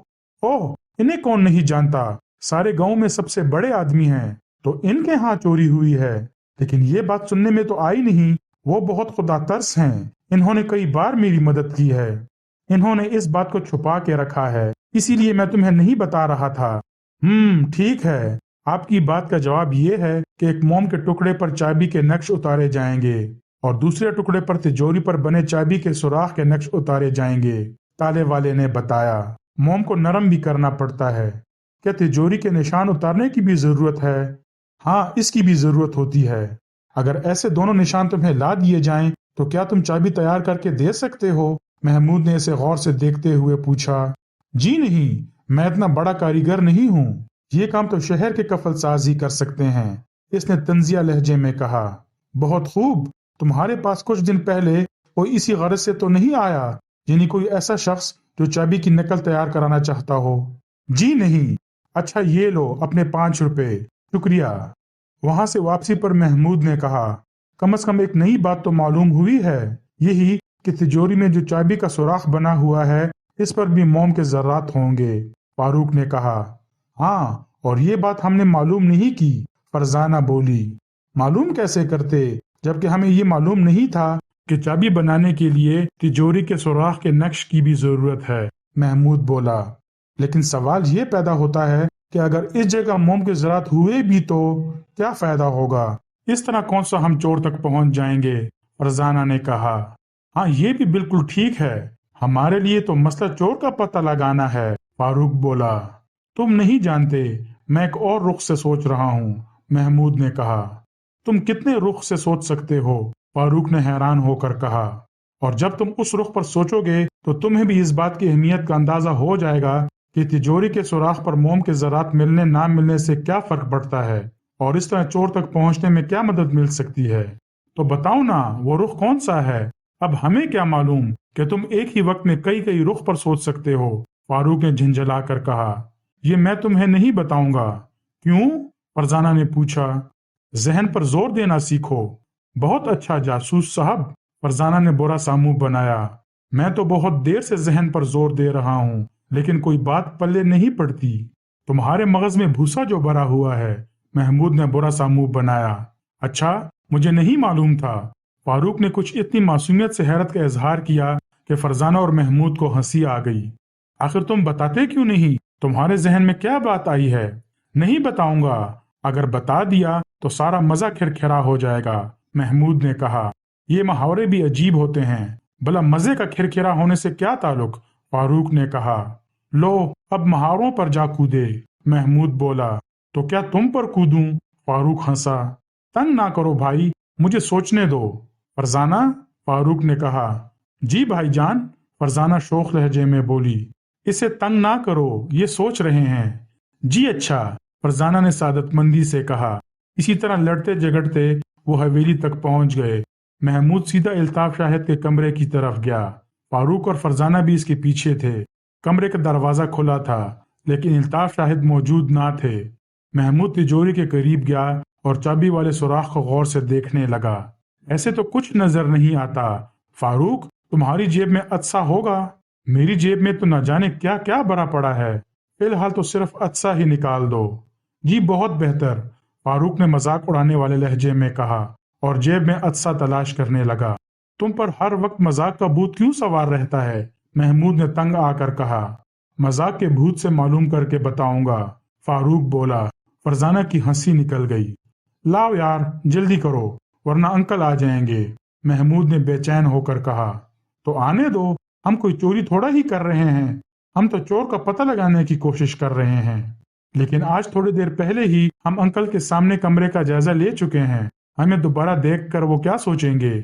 اوہ، انہیں کون نہیں جانتا، سارے گاؤں میں سب سے بڑے آدمی ہیں، تو ان کے ہاں چوری ہوئی ہے۔ لیکن یہ بات سننے میں تو آئی نہیں، وہ بہت خدا ترس ہیں، انہوں نے کئی بار میری مدد کی ہے۔ انہوں نے اس بات کو چھپا کے رکھا ہے، اسی لیے میں تمہیں نہیں بتا رہا تھا۔ ٹھیک ہے، آپ کی بات کا جواب یہ ہے کہ ایک موم کے ٹکڑے پر چابی کے نقش اتارے جائیں گے اور دوسرے ٹکڑے پر تجوری پر بنے چابی کے سوراخ کے نقش اتارے جائیں گے، تالے والے نے بتایا۔ موم کو نرم بھی کرنا پڑتا ہے۔ کیا تجوری کے نشان اتارنے کی بھی ضرورت ہے؟ ہاں، اس کی بھی ضرورت ہوتی ہے۔ اگر ایسے دونوں نشان تمہیں لا دیے جائیں تو کیا تم چابی تیار کر کے دے سکتے ہو؟ محمود نے اسے غور سے دیکھتے ہوئے پوچھا۔ جی نہیں، میں اتنا بڑا کاریگر نہیں ہوں، یہ کام تو شہر کے کفل ساز ہی کر سکتے ہیں، اس نے طنزیہ لہجے میں کہا۔ بہت خوب، تمہارے پاس کچھ دن پہلے کوئی اسی غرض سے تو نہیں آیا یعنی کوئی ایسا شخص جو چابی کی نقل تیار کرانا چاہتا ہو؟ جی نہیں۔ اچھا یہ لو اپنے 5 روپے، شکریہ۔ وہاں سے واپسی پر محمود نے کہا، کم از کم ایک نئی بات تو معلوم ہوئی ہے، یہی کہ تجوری میں جو چابی کا سوراخ بنا ہوا ہے اس پر بھی موم کے ذرات ہوں گے۔ فاروق نے کہا، ہاں، اور یہ بات ہم نے معلوم نہیں کی، فرزانہ بولی۔ معلوم کیسے کرتے جبکہ ہمیں یہ معلوم نہیں تھا کہ چابی بنانے کے لیے تجوری کے سوراخ کے نقش کی بھی ضرورت ہے، محمود بولا۔ لیکن سوال یہ پیدا ہوتا ہے کہ اگر اس جگہ موم کے ذرات ہوئے بھی تو کیا فائدہ ہوگا؟ اس طرح کون سا ہم چور تک پہنچ جائیں گے؟ فرزانہ نے کہا، ہاں یہ بھی بالکل ٹھیک ہے، ہمارے لیے تو مسئلہ چور کا پتہ لگانا ہے، فاروق بولا۔ تم نہیں جانتے، میں ایک اور رخ سے سوچ رہا ہوں، محمود نے کہا۔ تم کتنے رخ سے سوچ سکتے ہو؟ فاروق نے حیران ہو کر کہا۔ اور جب تم اس رخ پر سوچو گے تو تمہیں بھی اس بات کی اہمیت کا اندازہ ہو جائے گا کہ تجوری کے سوراخ پر موم کے ذرات ملنے نہ ملنے سے کیا فرق پڑتا ہے اور اس طرح چور تک پہنچنے میں کیا مدد مل سکتی ہے۔ تو بتاؤ نا وہ رخ کون سا ہے؟ اب ہمیں کیا معلوم کہ تم ایک ہی وقت میں کئی رخ پر سوچ سکتے ہو، فاروق نے جھنجھلا کر کہا۔ یہ میں تمہیں نہیں بتاؤں گا۔ کیوں؟ فرزانہ نے پوچھا۔ ذہن پر زور دینا سیکھو۔ بہت اچھا جاسوس صاحب، فرزانہ نے برا سا منہ بنایا۔ میں تو بہت دیر سے ذہن پر زور دے رہا ہوں لیکن کوئی بات پلے نہیں پڑتی۔ تمہارے مغز میں بھوسا جو بھرا ہوا ہے، محمود نے برا سا منہ بنایا۔ اچھا، مجھے نہیں معلوم تھا۔ فاروق نے کچھ اتنی معصومیت سے حیرت کا اظہار کیا کہ فرزانہ اور محمود کو ہنسی آ گئی۔ آخر تم بتاتے کیوں نہیں؟ تمہارے ذہن میں کیا بات آئی ہے؟ نہیں بتاؤں گا، اگر بتا دیا تو سارا مزہ کھرکھرا ہو جائے گا، محمود نے کہا۔ یہ محاورے بھی عجیب ہوتے ہیں، بھلا مزے کا کھرکھرا ہونے سے کیا تعلق؟ فاروق نے کہا۔ لو اب محاوروں پر جا کودے، محمود بولا۔ تو کیا تم پر کودوں؟ فاروق ہنسا۔ تنگ نہ کرو بھائی، مجھے سوچنے دو، فرزانہ، فاروق نے کہا۔ جی بھائی جان، فرزانہ شوخ لہجے میں بولی۔ اسے تنگ نہ کرو، یہ سوچ رہے ہیں۔ جی اچھا، فرزانہ نے سعادت مندی سے کہا۔ اسی طرح لڑتے جھگڑتے وہ حویلی تک پہنچ گئے۔ محمود سیدھا الطاف شاہد کے کمرے کی طرف گیا۔ فاروق اور فرزانہ بھی اس کے پیچھے تھے۔ کمرے کا دروازہ کھلا تھا لیکن الطاف شاہد موجود نہ تھے۔ محمود تجوری کے قریب گیا اور چابی والے سوراخ کو غور سے دیکھنے لگا۔ ایسے تو کچھ نظر نہیں آتا۔ فاروق، تمہاری جیب میں عدسہ ہوگا؟ میری جیب میں تو نہ جانے کیا کیا بھرا پڑا ہے، فی الحال تو صرف عدسہ ہی نکال دو۔ جی بہت بہتر، فاروق نے مذاق اڑانے والے لہجے میں کہا اور جیب میں عدسہ تلاش کرنے لگا۔ تم پر ہر وقت مذاق کا بھوت کیوں سوار رہتا ہے؟ محمود نے تنگ آ کر کہا۔ مذاق کے بھوت سے معلوم کر کے بتاؤں گا، فاروق بولا۔ فرزانہ کی ہنسی نکل گئی۔ لاؤ یار جلدی کرو ورنہ انکل آ جائیں گے، محمود نے بے چین ہو کر کہا۔ تو آنے دو، ہم کوئی چوری تھوڑا ہی کر رہے ہیں، ہم تو چور کا پتہ لگانے کی کوشش کر رہے ہیں۔ لیکن آج تھوڑی دیر پہلے ہی ہم انکل کے سامنے کمرے کا جائزہ لے چکے ہیں، ہمیں دوبارہ دیکھ کر وہ کیا سوچیں گے؟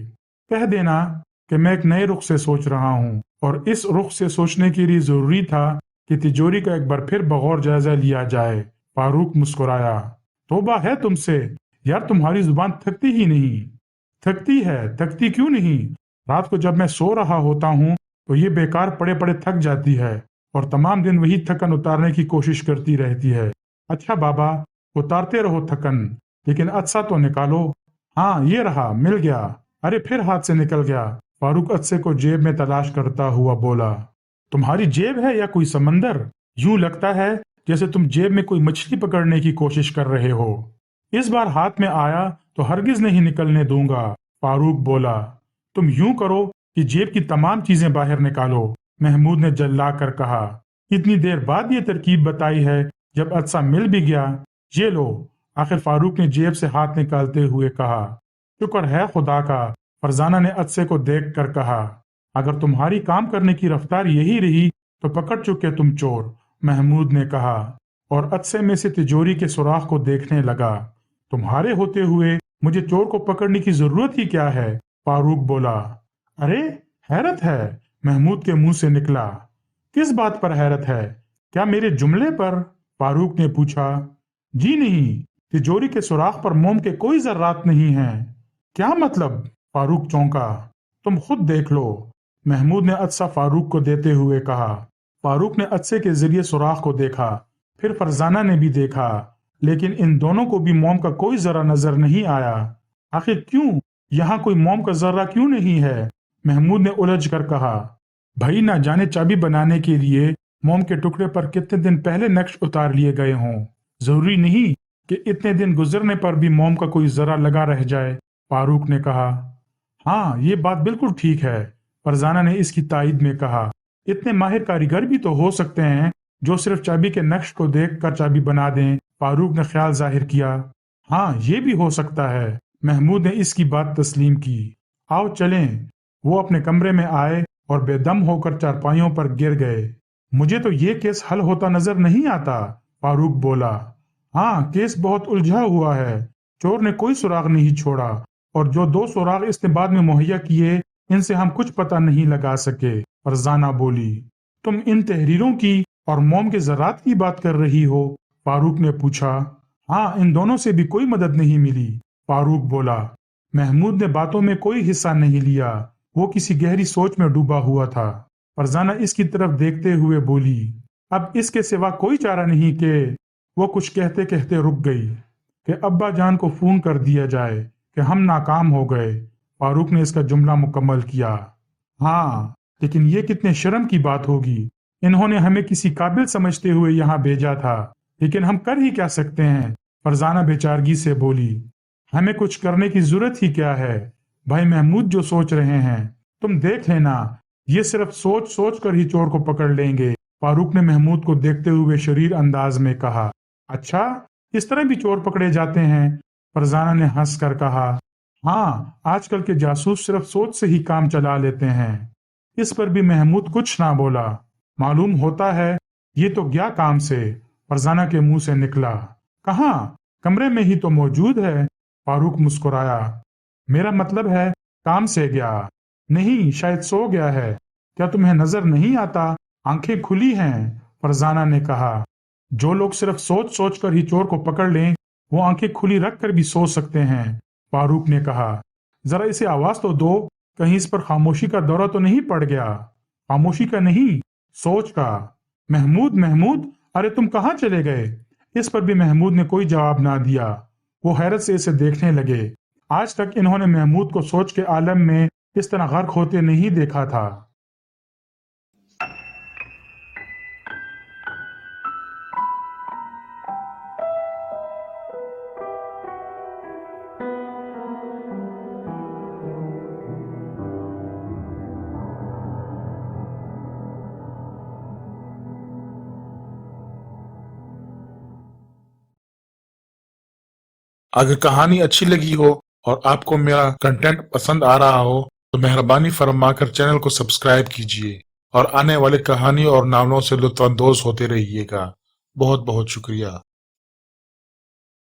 کہہ دینا کہ میں ایک نئے رخ سے سوچ رہا ہوں اور اس رخ سے سوچنے کے لیے ضروری تھا کہ تجوری کا ایک بار پھر بغور جائزہ لیا جائے۔ فاروق مسکرایا۔ توبہ ہے تم سے یار، تمہاری زبان تھکتی ہی نہیں۔ تھکتی ہے، تھکتی کیوں نہیں؟ رات کو جب میں سو رہا ہوتا ہوں تو یہ بیکار پڑے پڑے تھک جاتی ہے اور تمام دن وہی تھکن اتارنے کی کوشش کرتی رہتی ہے۔ اچھا بابا، اتارتے رہو تھکن، لیکن عدسہ تو نکالو۔ ہاں یہ رہا، مل گیا۔ ارے پھر ہاتھ سے نکل گیا، فاروق عدسے کو جیب میں تلاش کرتا ہوا بولا۔ تمہاری جیب ہے یا کوئی سمندر؟ یوں لگتا ہے جیسے تم جیب میں کوئی مچھلی پکڑنے کی کوشش کر رہے ہو۔ اس بار ہاتھ میں آیا تو ہرگز نہیں نکلنے دوں گا، فاروق بولا۔ تم یوں کرو کہ جیب کی تمام چیزیں باہر نکالو، محمود نے جلا کر کہا۔ اتنی دیر بعد یہ ترکیب بتائی ہے، جب عدسہ مل بھی گیا۔ یہ لو، آخر فاروق نے جیب سے ہاتھ نکالتے ہوئے کہا۔ شکر ہے خدا کا، فرزانہ نے عدسے کو دیکھ کر کہا۔ اگر تمہاری کام کرنے کی رفتار یہی رہی تو پکڑ چکے تم چور، محمود نے کہا اور عدسے میں سے تجوری کے سوراخ کو دیکھنے لگا۔ تمہارے ہوتے ہوئے مجھے چور کو پکڑنے کی ضرورت ہی کیا ہے؟ فاروق بولا۔ ارے حیرت ہے، محمود کے منہ سے نکلا۔ کس بات پر حیرت ہے؟ کیا میرے جملے پر؟ فاروق نے پوچھا۔ جی نہیں، تجوری کے سوراخ پر موم کے کوئی ذرات نہیں ہیں۔ کیا مطلب؟ فاروق چونکا۔ تم خود دیکھ لو، महमूद ने अदसा फारूक को देते हुए कहा। फारूक ने अदसे के जरिए सुराख को देखा, फिर फरजाना ने भी देखा, लेकिन इन दोनों को भी मोम का कोई जरा नजर नहीं आया। आखिर क्यों? यहाँ कोई मोम का जर्रा क्यों नहीं है? महमूद ने उलझ कर कहा। भाई, ना जाने चाबी बनाने के लिए मोम के टुकड़े पर कितने दिन पहले नक्श उतार लिए गए हों। जरूरी नहीं कि इतने दिन गुजरने पर भी मोम का कोई जरा लगा रह जाए, फारूक ने कहा। हाँ, ये बात बिल्कुल ठीक है, फरजाना ने इसकी तायद में कहा। इतने माहिर कारीगर भी तो हो सकते हैं जो सिर्फ चाबी के नक्श को देख कर चाबी बना दें, फारूक ने ख्याल जाहिर किया। हाँ, ये भी हो सकता है, महमूद ने इसकी बात तस्लीम की। आओ चलें। वो अपने कमरे में आए और बेदम होकर चारपाइयों पर गिर गए। मुझे तो ये केस हल होता नजर नहीं आता, फारूक बोला। हाँ, केस बहुत उलझा हुआ है। चोर ने कोई सुराग नहीं छोड़ा और जो 2 सुराग इसने बाद में मुहैया किए, इनसे हम कुछ पता नहीं लगा सके, फरजाना बोली। तुम इन तहरीरों की और मोम के ज़रात की बात कर रही हो? फारूक ने पूछा। हाँ, इन दोनों से भी कोई मदद नहीं मिली, फारूक बोला। महमूद ने बातों में कोई हिस्सा नहीं लिया, वो किसी गहरी सोच में डूबा हुआ था। फरजाना इसकी तरफ देखते हुए बोली, अब इसके सिवा कोई चारा नहीं कि वो कुछ कहते कहते रुक गई कि अब्बा जान को फोन कर दिया जाए कि हम नाकाम हो गए। फारूक ने इसका जुमला मुकम्मल किया। हाँ, लेकिन ये कितने शर्म की बात होगी। इन्होंने हमें किसी काबिल समझते हुए यहाँ भेजा था, लेकिन हम कर ही क्या सकते हैं, फरजाना बेचारगी से बोली। हमें कुछ करने की जरूरत ही क्या है? भाई महमूद जो सोच रहे हैं, तुम देख लेना, ये सिर्फ सोच सोच कर ही चोर को पकड़ लेंगे, फारूक ने महमूद को देखते हुए शरीर अंदाज में कहा। अच्छा, इस तरह भी चोर पकड़े जाते हैं? फरजाना ने हंस कर कहा। हाँ, आजकल के जासूस सिर्फ सोच से ही काम चला लेते हैं। इस पर भी महमूद कुछ ना बोला। मालूम होता है ये तो गया काम से, फरजाना के मुंह से निकला। कहाँ? कमरे में ही तो मौजूद है, फारूक मुस्कुराया। मेरा मतलब है काम से गया नहीं, शायद सो गया है। क्या तुम्हें नजर नहीं आता आंखें खुली हैं? फरजाना ने कहा। जो लोग सिर्फ सोच सोच कर ही चोर को पकड़ लें, वो आंखें खुली रख कर भी सो सकते हैं, फारूक ने कहा। जरा इसे आवाज तो दो, कहीं इस पर खामोशी का दौरा तो नहीं पड़ गया? खामोशी का नहीं, सोच का। महमूद, महमूद, अरे तुम कहाँ चले गए? इस पर भी महमूद ने कोई जवाब ना दिया। वो हैरत से इसे देखने लगे। आज तक इन्होंने महमूद को सोच के आलम में इस तरह गर्क होते नहीं देखा था। अगर कहानी अच्छी लगी हो और आपको मेरा कंटेंट पसंद आ रहा हो तो मेहरबानी फरमाकर चैनल को सब्सक्राइब कीजिए और आने वाली कहानी और नावलों से लुत्फ अंदोज होते रहिएगा। बहुत बहुत शुक्रिया।